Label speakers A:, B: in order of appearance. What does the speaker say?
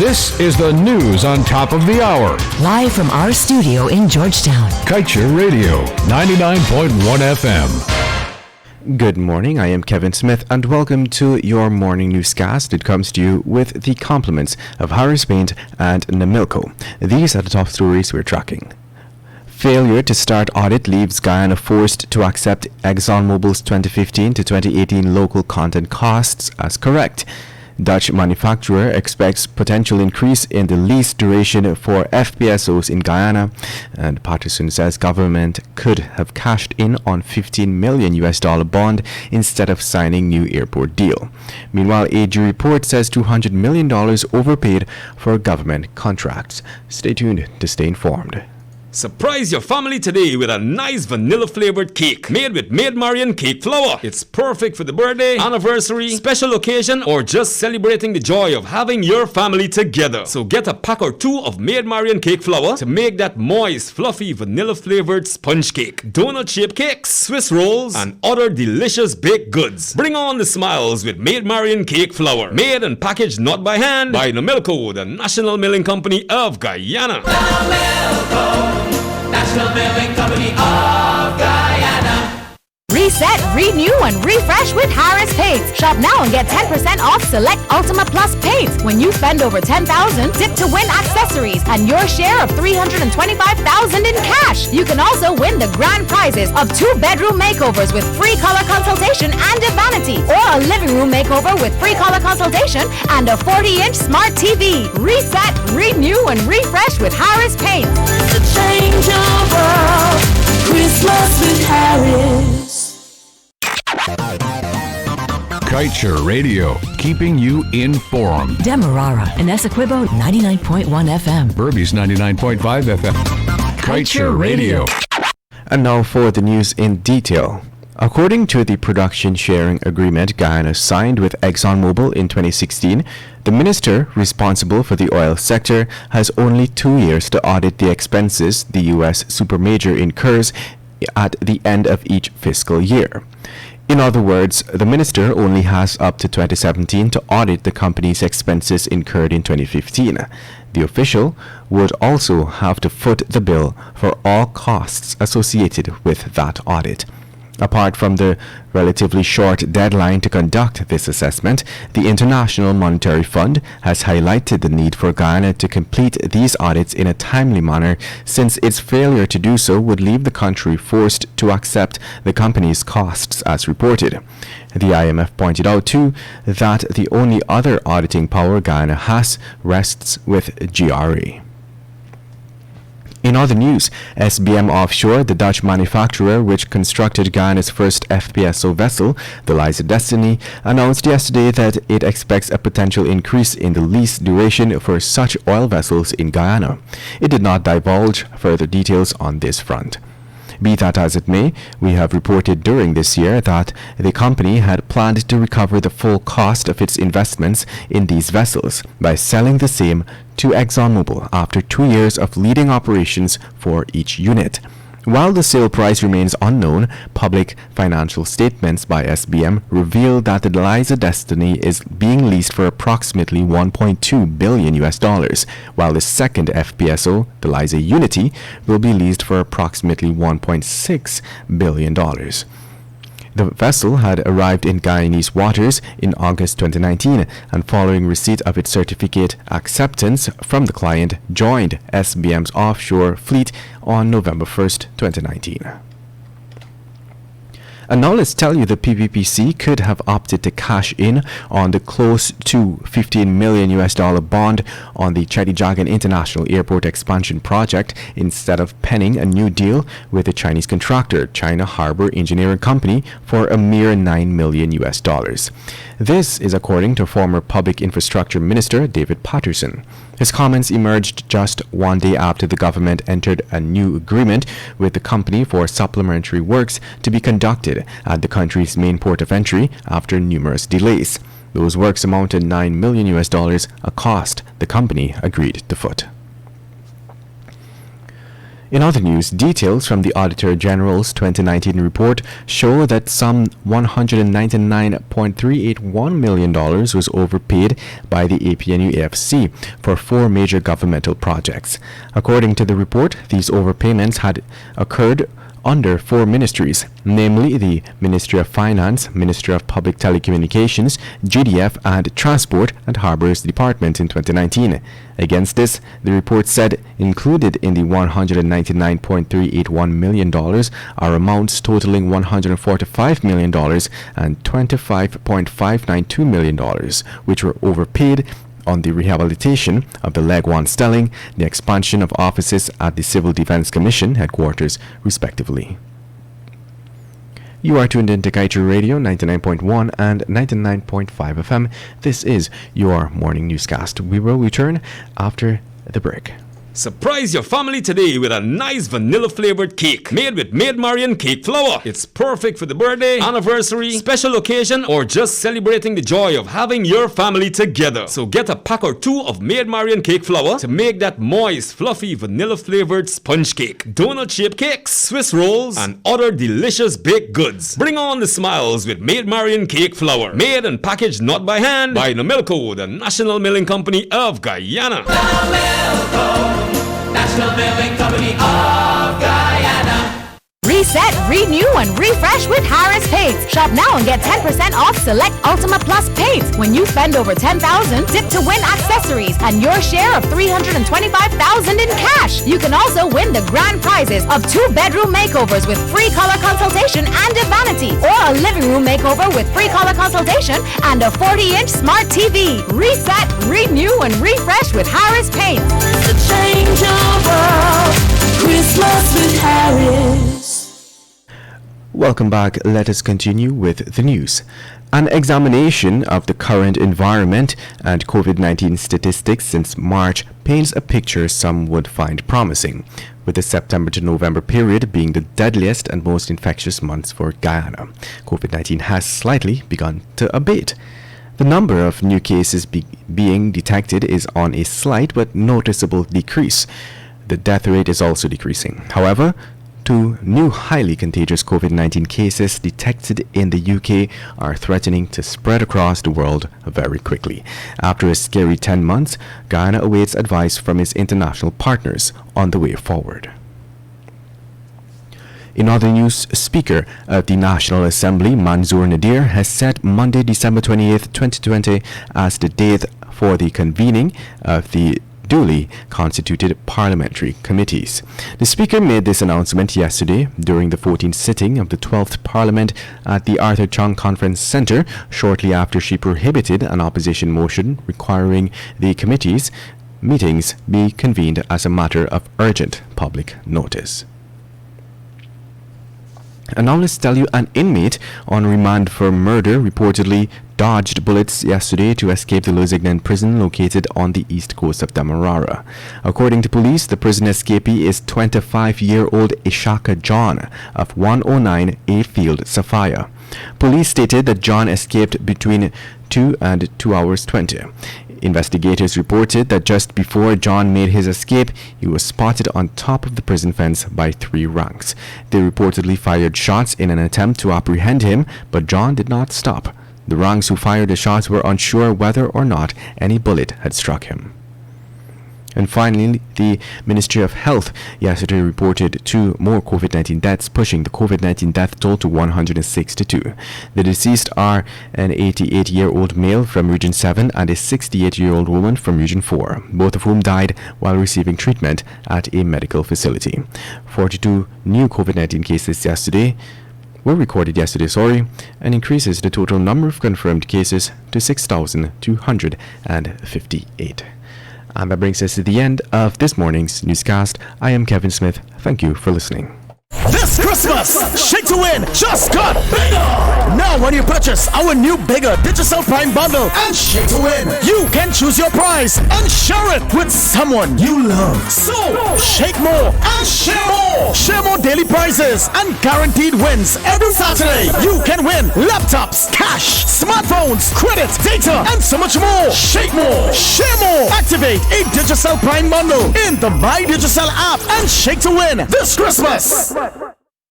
A: This is the news on top of the hour.
B: Live from our studio in Georgetown.
A: Culture Radio, 99.1 FM.
C: Good morning, I am Kevin Smith and welcome to your morning newscast. It comes to you with the compliments of Harris Paint and Namilco. These are the top stories we're tracking. Failure to start audit leaves Guyana forced to accept ExxonMobil's 2015 to 2018 local content costs as correct. Dutch manufacturer expects potential increase in the lease duration for FPSOs in Guyana, and Patterson says government could have cashed in on $15 million bond instead of signing new airport deal. Meanwhile, AG report says $200 million overpaid for government contracts. Stay tuned to stay informed.
D: Surprise your family today with a nice vanilla-flavored cake made with Maid Marian cake flour. It's perfect for the birthday, anniversary, special occasion, or just celebrating the joy of having your family together. So get a pack or two of Maid Marian cake flour to make that moist, fluffy, vanilla-flavored sponge cake, donut-shaped cakes, Swiss rolls, and other delicious baked goods. Bring on the smiles with Maid Marian cake flour. Made and packaged not by hand by Namilco, the National Milling Company of Guyana.
E: Namilco, National Milling Company of Guyana.
F: Reset, renew, and refresh with Harris Paints. Shop now and get 10% off select Ultima Plus paints. When you spend over $10,000, tip to win accessories and your share of $325,000 in cash. You can also win the grand prizes of 2-bedroom makeovers with free color consultation and a vanity, or a living room makeover with free color consultation and a 40-inch smart TV. Reset, renew, and refresh with Harris Paints.
E: To change your world, Christmas with Harris.
A: Culture Radio, keeping you informed.
B: Demerara and Essequibo 99.1 FM.
A: Burby's 99.5 FM. Culture Radio.
C: And now for the news in detail. According to the production sharing agreement Guyana signed with ExxonMobil in 2016, the minister responsible for the oil sector has only 2 years to audit the expenses the U.S. supermajor incurs at the end of each fiscal year. In other words, the minister only has up to 2017 to audit the company's expenses incurred in 2015. The official would also have to foot the bill for all costs associated with that audit. Apart from the relatively short deadline to conduct this assessment, the International Monetary Fund has highlighted the need for Guyana to complete these audits in a timely manner, since its failure to do so would leave the country forced to accept the company's costs as reported. The IMF pointed out too that the only other auditing power Guyana has rests with GRA. In other news, SBM Offshore, the Dutch manufacturer which constructed Guyana's first FPSO vessel, the Liza Destiny, announced yesterday that it expects a potential increase in the lease duration for such oil vessels in Guyana. It did not divulge further details on this front. Be that as it may, we have reported during this year that the company had planned to recover the full cost of its investments in these vessels by selling the same to ExxonMobil after 2 years of leading operations for each unit. While the sale price remains unknown, public financial statements by SBM reveal that the Liza Destiny is being leased for approximately $1.2 billion, while the second FPSO, the Liza Unity, will be leased for approximately $1.6 billion. The vessel had arrived in Guyanese waters in August 2019 and following receipt of its certificate acceptance from the client, joined SBM's offshore fleet on November 1st, 2019. And now let's tell you the PPPC could have opted to cash in on the close to $15 million bond on the Chedijagan International Airport expansion project instead of penning a new deal with the Chinese contractor, China Harbor Engineering Company, for a mere $9 million. This is according to former Public Infrastructure Minister David Patterson. His comments emerged just 1 day after the government entered a new agreement with the company for supplementary works to be conducted at the country's main port of entry after numerous delays. Those works amounted $9 million, a cost the company agreed to foot. In other news, details from the Auditor General's 2019 report show that some $199.381 million was overpaid by the APNU-AFC for 4 major governmental projects. According to the report, these overpayments had occurred under 4 ministries, namely the Ministry of Finance, Ministry of Public Telecommunications, GDF, and Transport and Harbours Department in 2019. Against this, the report said included in the $199.381 million are amounts totaling $145 million and $25.592 million, which were overpaid on the rehabilitation of the Leg 1 Stelling, the expansion of offices at the Civil Defense Commission headquarters, respectively. You are tuned in to Kaiser Radio 99.1 and 99.5 FM. This is your morning newscast. We will return after the break.
D: Surprise your family today with a nice vanilla flavored cake made with Maid Marian cake flour. It's perfect for the birthday, anniversary, special occasion, or just celebrating the joy of having your family together. So get a pack or 2 of Maid Marian cake flour to make that moist, fluffy, vanilla flavored sponge cake, donut shaped cakes, Swiss rolls, and other delicious baked goods. Bring on the smiles with Maid Marian cake flour. Made and packaged not by hand by Nomilco, the National Milling Company of Guyana.
E: National Milling Company of Guyana.
F: Reset, renew, and refresh with Harris Paints. Shop now and get 10% off select Ultima Plus paints. When you spend over $10,000, dip to win accessories and your share of $325,000 in cash. You can also win the grand prizes of 2-bedroom makeovers with free color consultation and a vanity, or a living room makeover with free color consultation and a 40-inch smart TV. Reset, renew, and refresh with Harris Paints.
E: To change your world. Christmas with Harris.
C: Welcome back. Let us continue with the news. An examination of the current environment and COVID-19 statistics since March paints a picture some would find promising, with the September to November period being the deadliest and most infectious months for Guyana. COVID-19 has slightly begun to abate. The number of new cases being detected is on a slight but noticeable decrease. The death rate is also decreasing. However, 2 new highly contagious COVID-19 cases detected in the UK are threatening to spread across the world very quickly. After a scary 10 months, Guyana awaits advice from its international partners on the way forward. In other news, Speaker of the National Assembly, Manzoor Nadir, has set Monday, December 28, 2020 as the date for the convening of the duly constituted parliamentary committees. The Speaker made this announcement yesterday during the 14th sitting of the 12th Parliament at the Arthur Chung Conference Centre, shortly after she prohibited an opposition motion requiring the committees' meetings be convened as a matter of urgent public notice. And now let's tell you, an inmate on remand for murder reportedly dodged bullets yesterday to escape the Lusignan prison located on the east coast of Demerara. According to police, the prison escapee is 25-year-old Ishaka John of 109 A Field, Safaya. Police stated that John escaped between 2 and 2 hours 20. Investigators reported that just before John made his escape, he was spotted on top of the prison fence by 3 ranks. They reportedly fired shots in an attempt to apprehend him, but John did not stop. The ranks who fired the shots were unsure whether or not any bullet had struck him. And finally, the Ministry of Health yesterday reported 2 more COVID-19 deaths, pushing the COVID-19 death toll to 162. The deceased are an 88-year-old male from Region 7 and a 68-year-old woman from Region 4, both of whom died while receiving treatment at a medical facility. 42 new COVID-19 cases were recorded yesterday, and increases the total number of confirmed cases to 6,258. And that brings us to the end of this morning's newscast. I am Kevin Smith. Thank you for listening.
G: This Christmas, Shake to Win just got bigger! Now when you purchase our new bigger Digicel Prime bundle and shake to win. You can choose your prize and share it with someone you love. So, shake more and share more. Share more daily prizes and guaranteed wins every Saturday. You can win laptops, cash, smartphones, credit, data, and so much more. Shake more, share more. Activate a Digicel Prime bundle in the My Digicel app and shake to win this Christmas.